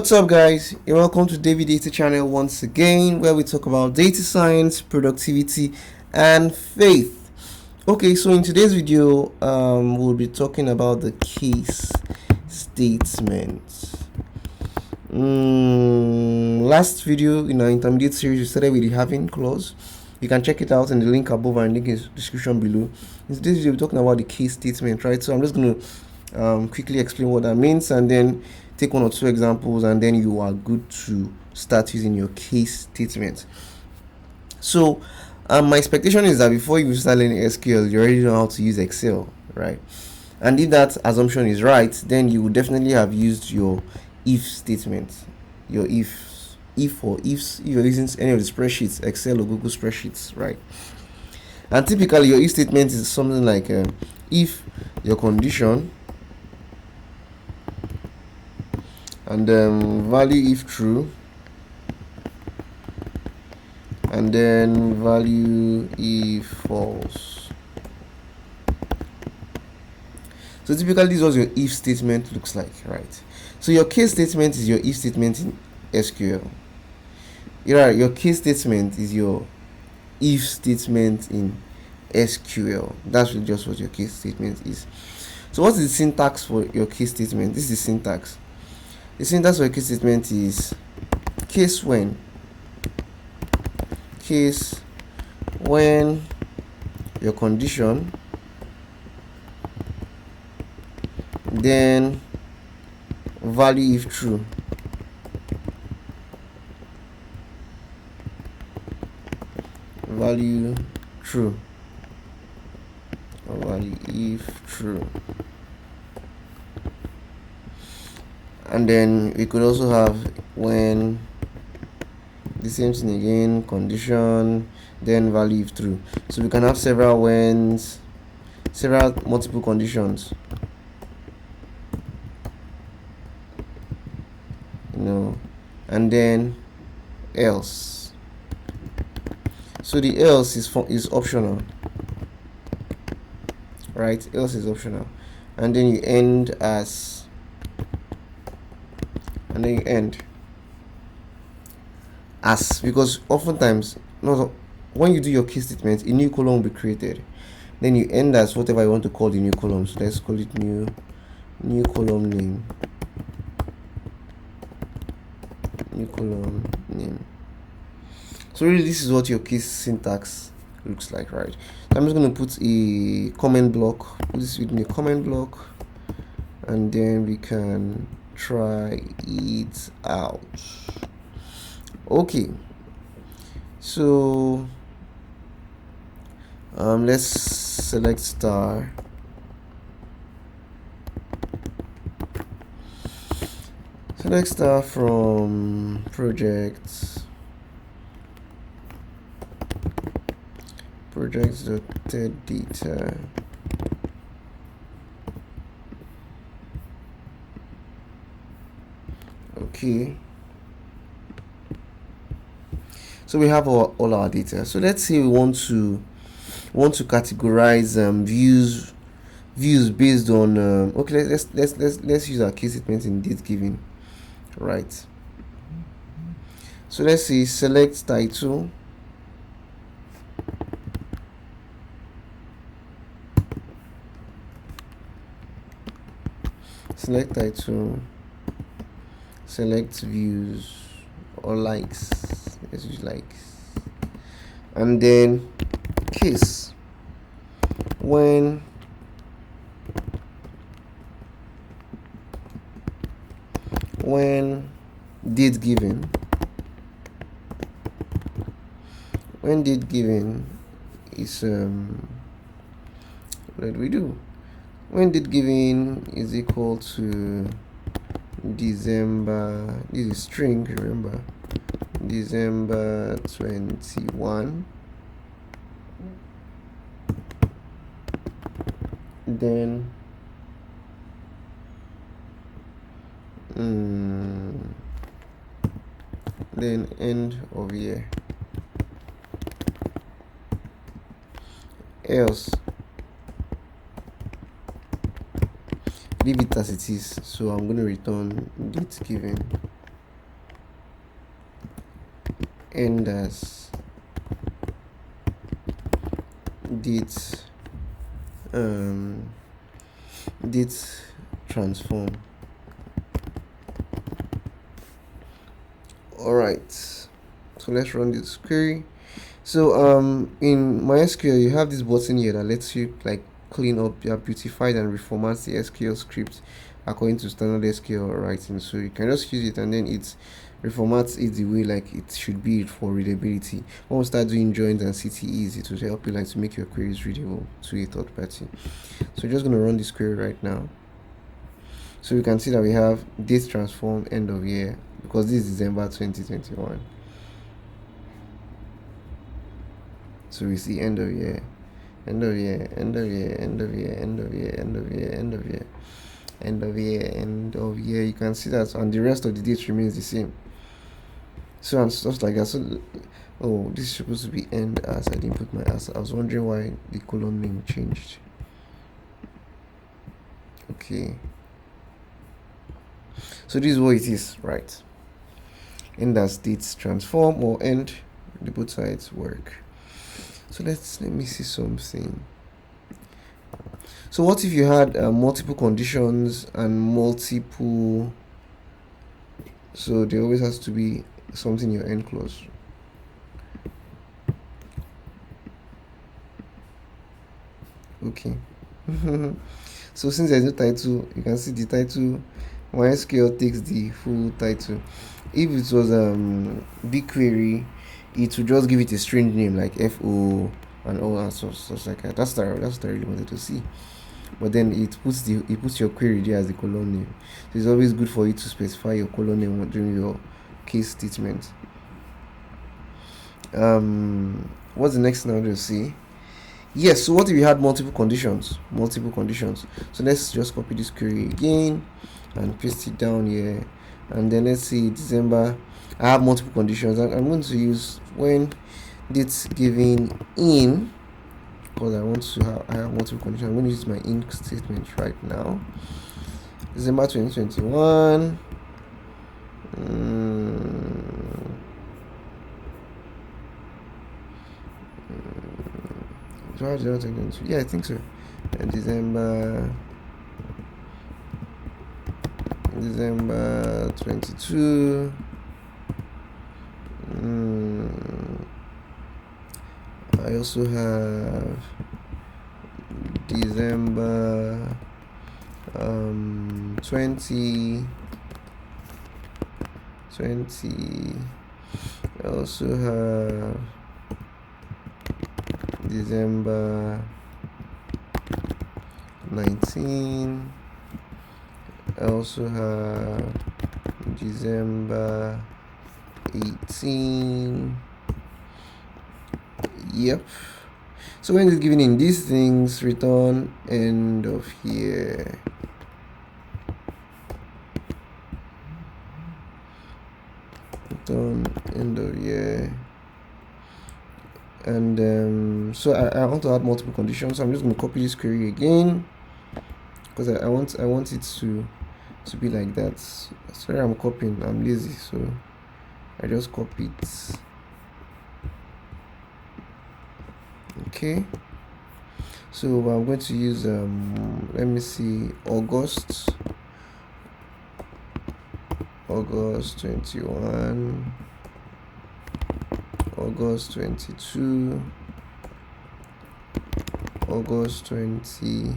What's up, guys? You're welcome to David Data Channel once again, where we talk about data science, productivity, and faith. Okay, so in today's video, we'll be talking about the case statement. Last video in our intermediate series, we started with the having clause. You can check it out in the link above and link in the description below. In today's video, we're talking about the case statement, right? So I'm just going to quickly explain what that means and then take one or two examples, and then you are good to start using your case statement. So my expectation is that before you start learning SQL, you already know how to use Excel, right? And if that assumption is right, then you would definitely have used your if statement, your if or ifs, if you're using any of the spreadsheets, Excel or Google spreadsheets, right? And typically your if statement is something like if your condition and value if true, and then value if false. So typically this is what your if statement looks like, right? So your case statement is your if statement in SQL. Your case statement is your if statement in SQL. That's really just what your case statement is. So what is the syntax for your case statement? This is the syntax. The syntax for a case statement is case when your condition, then value if true, value true, or value if true. And then we could also have when the same thing again, condition, then value if true. So we can have several whens, several multiple conditions, and then else. So the else is optional, right? Else is optional, and then you end as, and then you end as, because oftentimes when you do your case statement, a new column will be created, then you end as whatever you want to call the new column. So let's call it new column name, new column name. So really this is what your case syntax looks like, right? So I'm just going to put a comment block, put this within a comment block, and then we can try it out. Okay, so let's select star, from projects data. Okay, so we have all our data. So let's say we want to categorize views based on okay, let's use our case statement in date given, right? So let's say select title, select views or likes, let's use likes, and then case when date given, is what did we do? When date given is equal to December, this is string, remember, December 21, then end of year, else leave it as it is. So I'm going to return date given. end as date date transform. All right, so let's run this query. So in MySQL you have this button here that lets you like clean up, beautified and reformat the SQL script according to standard SQL writing. So you can just use it and then it reformats it the way like it should be for readability. When we start doing joins and CTEs, it will help you like to make your queries readable to a third party. So we're just going to run this query right now. So you can see that we have date transform end of year because this is December 2021. So we see end of year, end of year, end of year, end of year, end of year, end of year, end of year, end of year, end of year. You can see that, and the rest of the dates remains the same. So and stuff like that. So oh, this is supposed to be end as I didn't put my as. I was wondering why the colon name changed. Okay. So this is what it is, right? End as dates transform or end the both sides work. So let me see something. So what if you had multiple conditions and multiple, so there always has to be something in your end clause. Okay. So since there's no title, you can see the title. MySQL takes the full title. If it was BigQuery, it would just give it a strange name like FO and all that stuff like that. That's what I really wanted to see. But then it puts your query there as the colon name. So it's always good for you to specify your colon name during your case statement. What's the next thing I'm going to see? Yes, so what if you had multiple conditions? So let's just copy this query again and paste it down here. And then let's see December. I have multiple conditions. I'm going to use when dates given in, because I have multiple conditions. I'm going to use my in statement right now. December 2021. Yeah, I think so. December 22. I also have December 2020. I also have December 19. I also have December 18. Yep. So when it's given in these things, return end of year. Return end of year. And so I want to add multiple conditions. So I'm just going to copy this query again because I want it to be like that. Sorry, I'm copying. I'm lazy, so I just copy it. Okay. So I'm going to use let me see, August 21, August 22, August 20,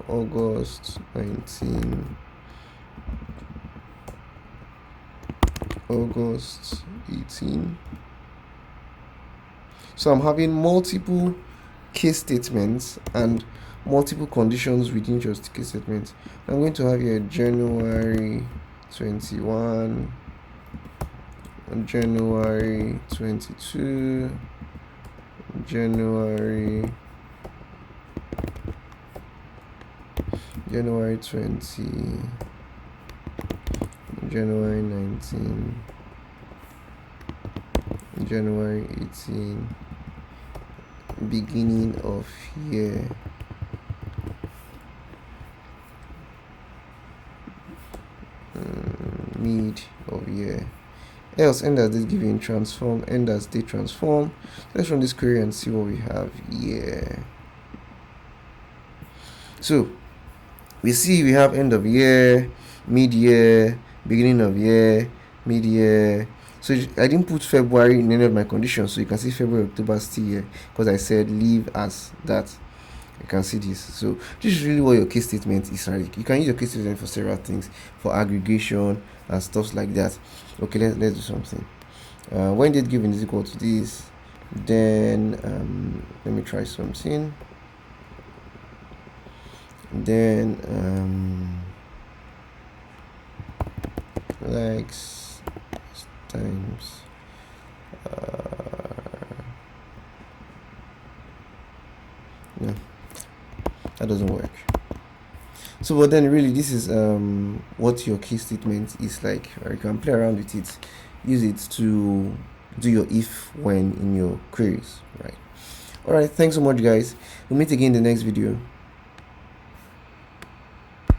August 19, August 18. So I'm having multiple case statements and multiple conditions within just case statements. I'm going to have here January 21, January 22, January 20, January 19, January 18, beginning of year, mid of year. else end as date given transform end as date transform. Let's run this query and see what we have here. So we see we have end of year, mid-year, beginning of year, mid-year. So I didn't put February in any of my conditions, so you can see February, October still here because I said leave as that. You can see this. So this is really what your case statement is like. You can use your case statement for several things, for aggregation and stuff like that. Okay, let's do something. When date given is equal to this, then let me try something. Then like times no, that doesn't work. So but then really this is what your case statement is like, or you can play around with it, use it to do your if when in your queries, right? All right, thanks so much guys. We'll meet again in the next video.